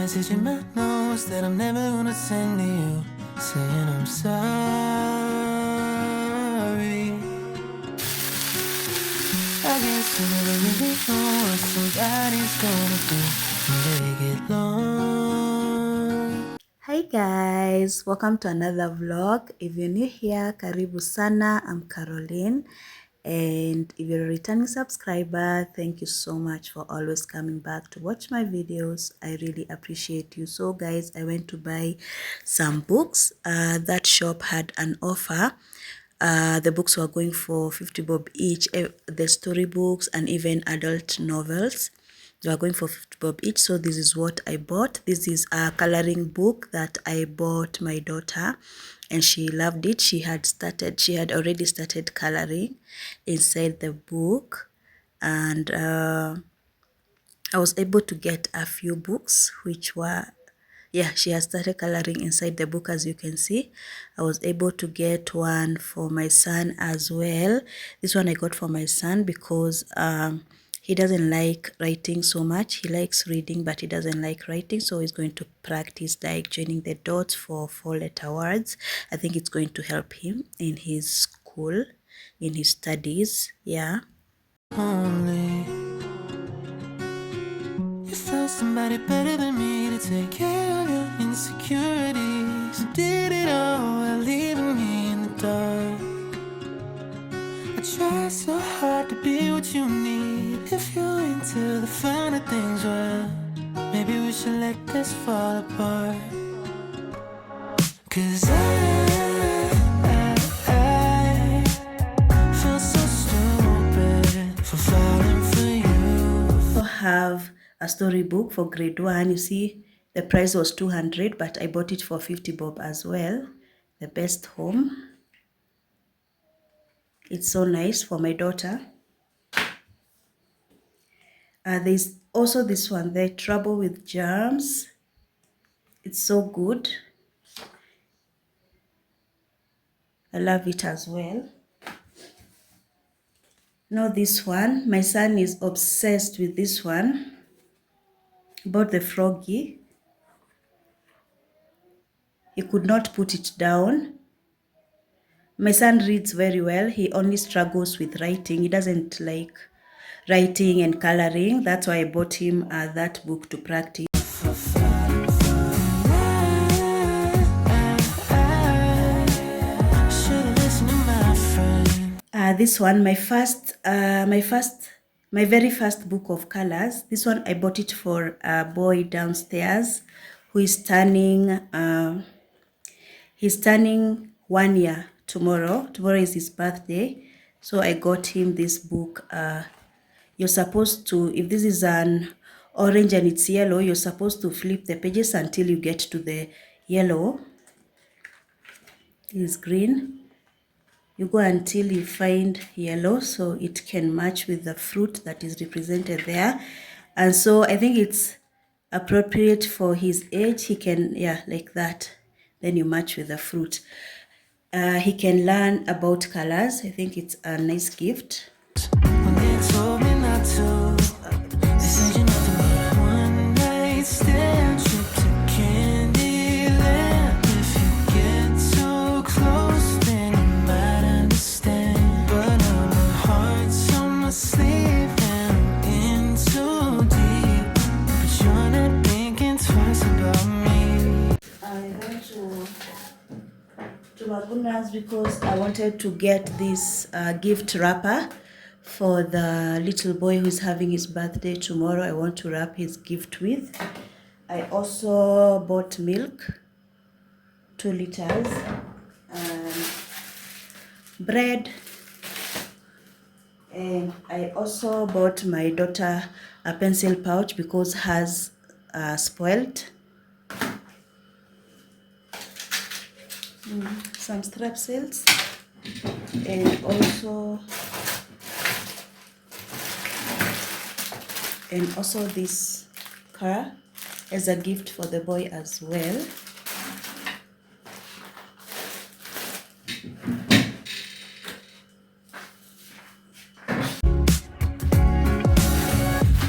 message in my notes that I'm never gonna send to you, saying I'm sorry. I guess you never really know what somebody's gonna do when they get long. Hi guys, welcome to another vlog. If you're new here, karibu sana. I'm Caroline, and if you're a returning subscriber, thank you so much for always coming back to watch my videos. I really appreciate you. So guys, I went to buy some books. That shop had an offer. The books were going for 50 bob each, the storybooks and even adult novels. They were going for 50 bob each. So this is what I bought. This is a coloring book that I bought my daughter, and she loved it. She had already started coloring inside the book, and I was able to get a few books which were, yeah, she has started coloring inside the book. As you can see, I was able to get one for my son as well. This one I got for my son because he doesn't like writing so much. He likes reading, but he doesn't like writing. So he's going to practice like joining the dots for 4-letter words. I think it's going to help him in his school, in his studies. Yeah. Only you found somebody better than me to take care of your insecurities. You did it all while leaving me in the dark. I try so hard to be what you need. If you're into the finer things, well, maybe we should let this fall apart. 'Cause I feel so stupid for falling for you. Also have a storybook for grade 1. You see, the price was 200, but I bought it for 50 bob as well. The Best Home. It's so nice for my daughter. There's also this one, The Trouble with Germs. It's so good. I love it as well. Now this one, my son is obsessed with this one, about the froggy. He could not put it down. My son reads very well. He only struggles with writing. He doesn't like writing and coloring. That's why I bought him that book to practice. This one, my very first book of colors. This one I bought it for a boy downstairs who is turning he's turning 1 year tomorrow. Tomorrow is his birthday, so I got him this book. You're supposed to, if this is an orange and it's yellow, you're supposed to flip the pages until you get to the yellow. This is green. You go until you find yellow, so it can match with the fruit that is represented there. And so I think it's appropriate for his age. He can, yeah, like that. Then you match with the fruit. He can learn about colors. I think it's a nice gift. When they told me not to, they said you're nothing but a one-night stand, trip to Candyland. If you get too close, then you might understand. But now my heart's on my sleeve and I'm in too deep. But you're not thinking twice about me. I went to Magunas because I wanted to get this gift wrapper for the little boy who is having his birthday tomorrow. I want to wrap his gift with. I also bought milk, 2 liters, and bread. And I also bought my daughter a pencil pouch because hers spoiled. Some strap sales, and also this car as a gift for the boy as well.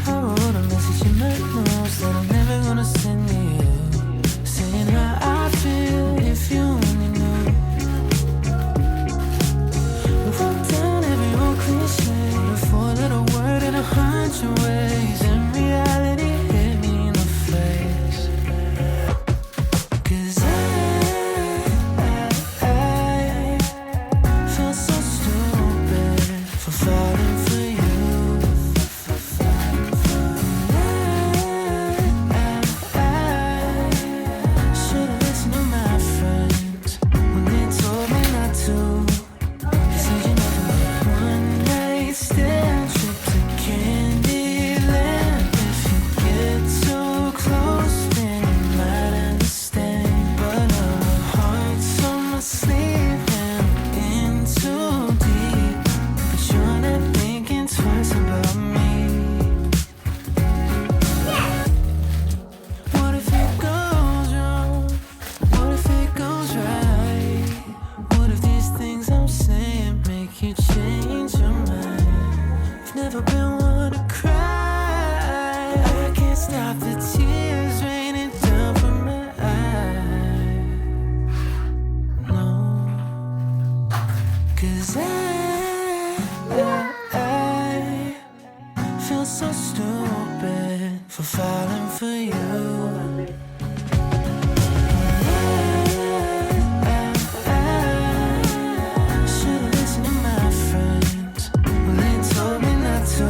I wrote a message in my notes that I'm never gonna send to you, falling for you. I should've listened to my friends when they told me not to. They said you never want one night stand, trip to Candyland. If you get too close, then you might understand. But now my heart's on my sleeve and I'm in too deep. But you're not thinking twice about me. What if it goes wrong? What if it goes right? What if these things I'm saying make you change your mind? I've never been one to cry. I can't stop the tears raining down from my eyes. No, 'cause I feel so stupid for falling for you. Should've listened to my friends when they told me not to.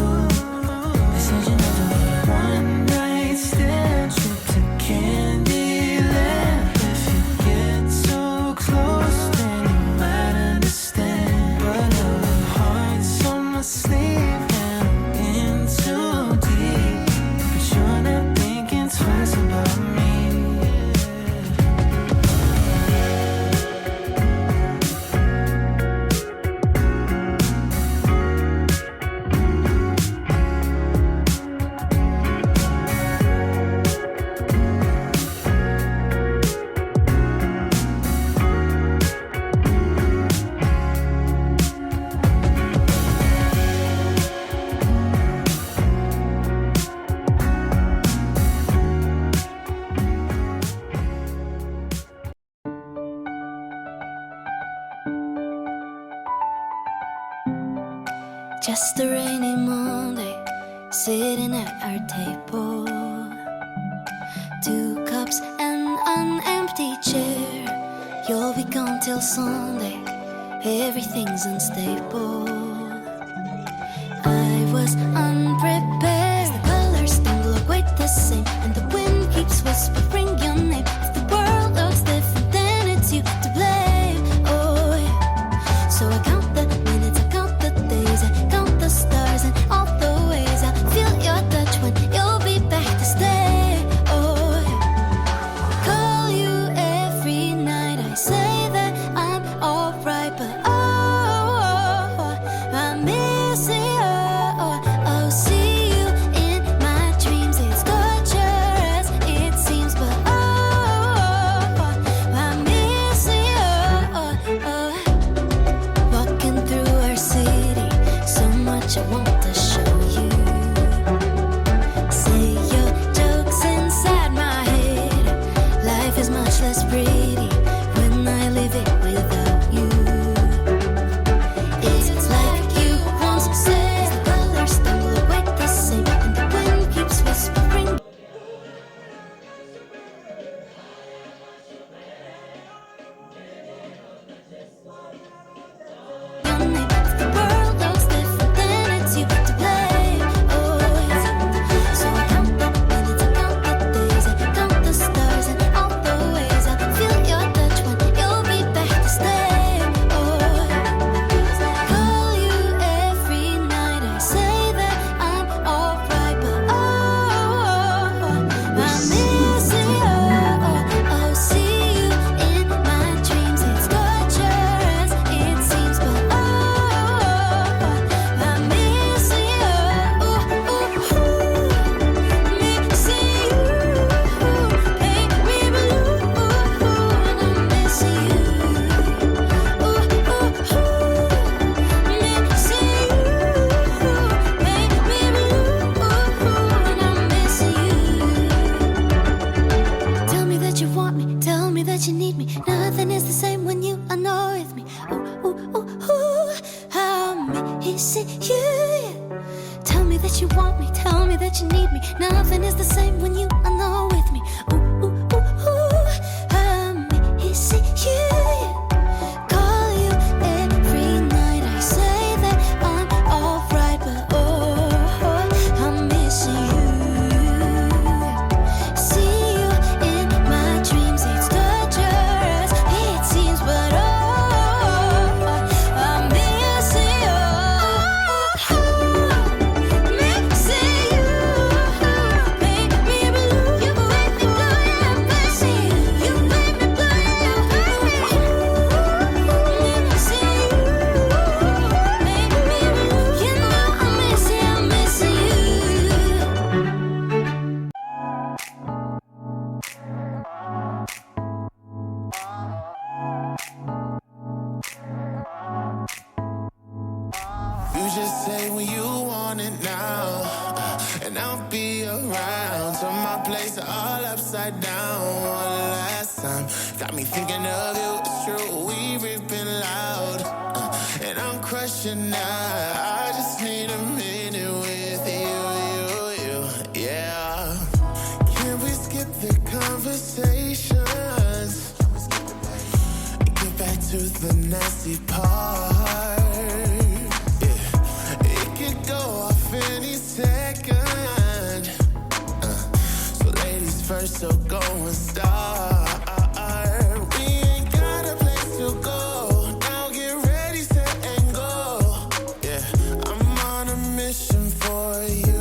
They said you never want one night stand, trip to Candyland. If you get too close, then you might understand. But now my heart's on my sleeve and I'm in too deep. But you're not thinking twice about me. Just a rainy Monday, sitting at our table. 2 cups and an empty chair. You'll be gone till Sunday, everything's unstable. I was unprepared. The colors don't look quite the same, and the wind keeps whispering your name. If the world looks different, then it's you to blame. Oh, yeah. So I count the minutes, I count the days, I count the stars and all the ways I feel your touch when you'll be back to stay. Oh, yeah. Call you every night, I say that I'm alright, but I miss you. Oh, see you in my dreams. It's torture as it seems, but I miss you. Walking through our city, so much I want to show you. Say your jokes inside my head. Life is much less pretty when I live it without you. It's like you once said, the colors don't look quite the same, and the wind keeps whispering your name. If the world looks different, then it's you to blame. Oh, yeah. So I count the minutes, I count the days, I count the stars and all the ways I feel your touch when you'll be back to stay. Oh, call you every night, I say that I'm alright, but I miss you. Oh, see you in my dreams. It's torture as it seems, but I miss you. Miss you. Make me blue, and I miss you. Miss you. Make me blue, and I miss you. Tell me that you want me, tell me that you need me. Nothing is the same when you are not with me. Ooh, ooh, ooh, ooh, I'm missing you. Yeah. Tell me that you want me, tell me that you need me. Nothing is the same when you are not with me. Ooh, ooh, ooh, ooh, I'm missing you. Yeah. Call you every night, I say that I'm just say when you want it now, and I'll be around. Turn my place all upside down. One last time, got me thinking of you. It's true, we've been loud, and I'm crushing now. I just need a minute with you, yeah. Can we skip the conversations and get back to the nasty part? Yeah, it could go off any second. So ladies first, so go and start. We ain't got a place to go. Now get ready, set and go. Yeah, I'm on a mission for you.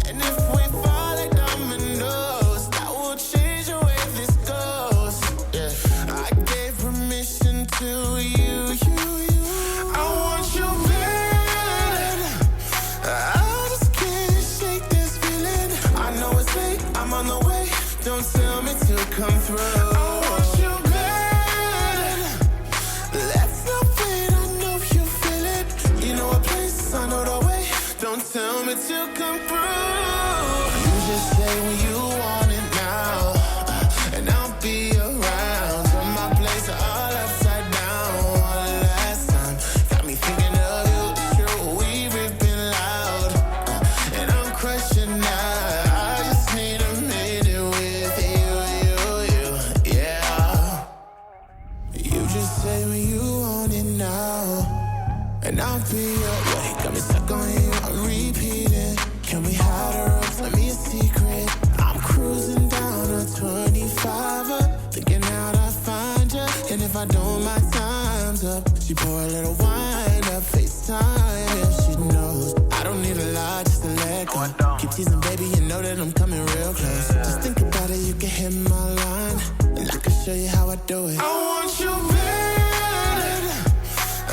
And if we fall like dominoes, that will change the way this goes. Yeah, I gave permission to you. I want you bad. I just can't shake this feeling. I know it's late, I'm on the way. Don't tell me to come through. I want you bad. Let's not wait, I know you feel it. You know a place, I know the way. Don't tell me to come through. You just say when you want it now, and I'll be around. Turn my place all upside down. One last time, got me thinking of you. It's true, we've been loud, and I'm crushing now. I just need a minute with you, yeah. You just say when you want it now, and I'll be away. Got me stuck on you, I'm repeating. Can we hide our ups? Let me a secret. I'm cruising down a 25 up, thinking how to find you. And if I don't, my time's up. She pour a little wine up, FaceTime if she knows. I don't need a lot, just a let go. Keep teasing, baby, you know that I'm coming real close. Just think about it, you can hit my line, and I can show you how I do it. I want you bad. I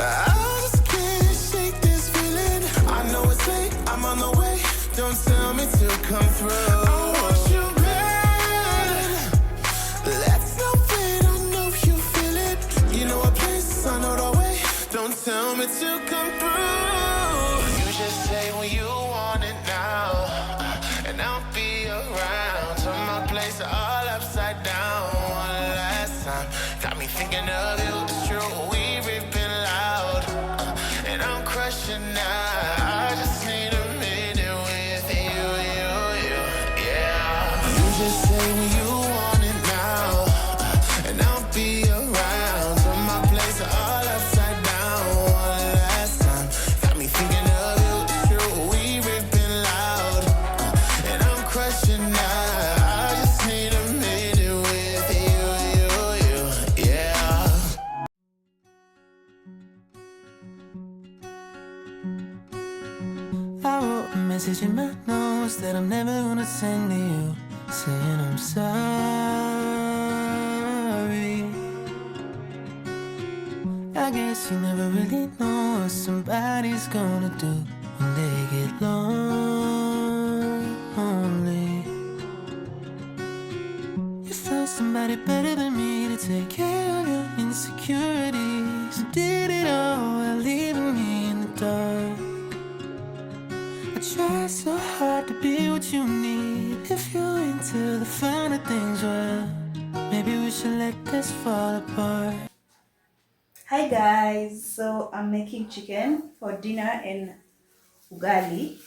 just can't shake this feeling. I know it's late, I'm on the way. Don't tell me to come through. I want you bad. Let's not wait, I know you feel it. You know a place, I know the way. Don't tell me to come through. You just say when you want it now, and I'll be around. Turn my place all upside down. One last time, got me thinking of you. It's true, we've been loud, and I'm crushing now. I just need a minute with you, yeah. You just say when you want it now, and I'll be around. Turn my place all upside down. One last time, got me thinking of you. It's true, we've been loud, and I'm crushing now. I just need a minute with you, yeah. I wrote a message in my notes that I'm never gonna send to you, saying I'm sorry. I guess you never really know what somebody's gonna do when they get lonely. You found somebody better than me to take care of your insecurities. You did it all while leaving me in the dark. I try so hard to be what you need. If you're into the finer things, well, maybe we should let this fall apart. Hi guys, so I'm making chicken for dinner and ugali.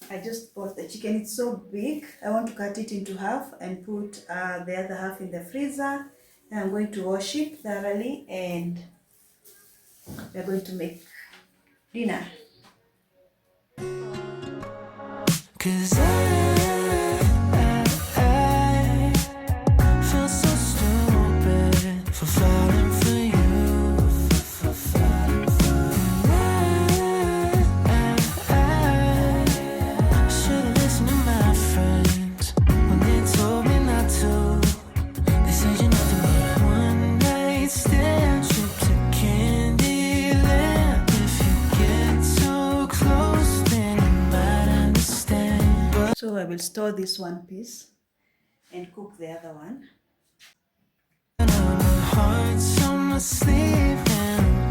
I just bought the chicken, it's so big. I want to cut it into half and put the other half in the freezer. Then I'm going to wash it thoroughly and we're going to make dinner. 'Cause I feel so stupid for falling for you. I should've listened to my friends when they told me not to. They said you're nothing but a one night stand trip to Candyland. If you get too close, then you might understand. So I will store this one piece and cook the other one. My heart's on my sleeve and I'm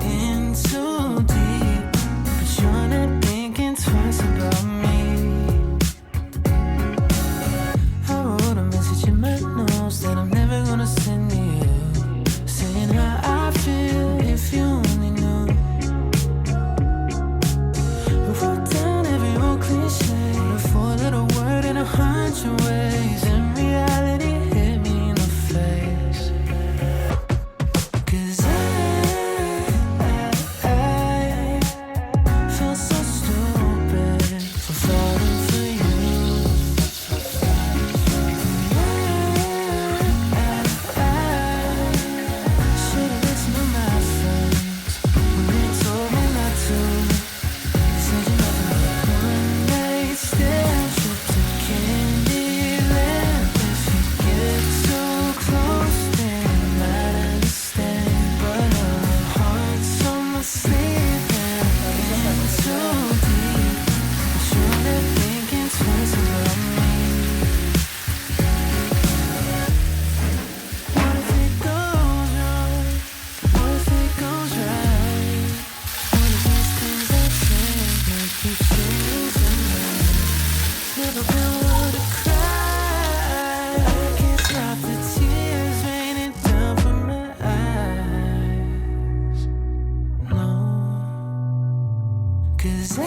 'Cause I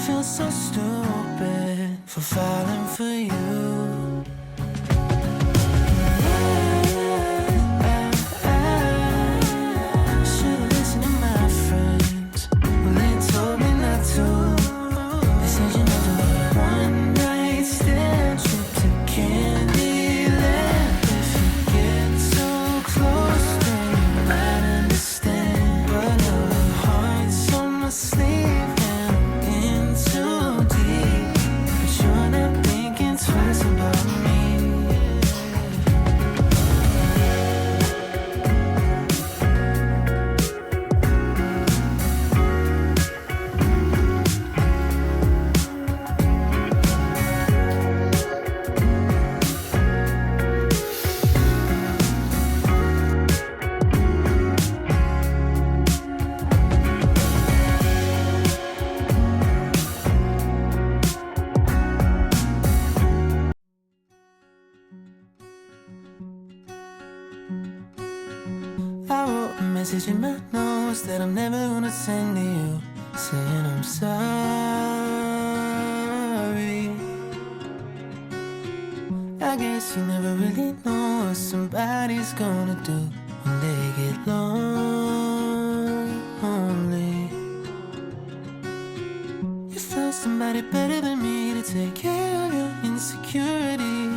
feel so stupid for falling for you. I should've listened to my friends when they told me not to. They said you never would. One night stand trip to Candyland. If you get too close, then you might understand. But your heart's on my sleeve and I'm in too deep. But you're not thinking twice about me. I wrote a message in my notes that I'm never gonna send to you, saying I'm sorry. I guess you never really know what somebody's gonna do when they get lonely. You found somebody better than me to take care of your insecurities.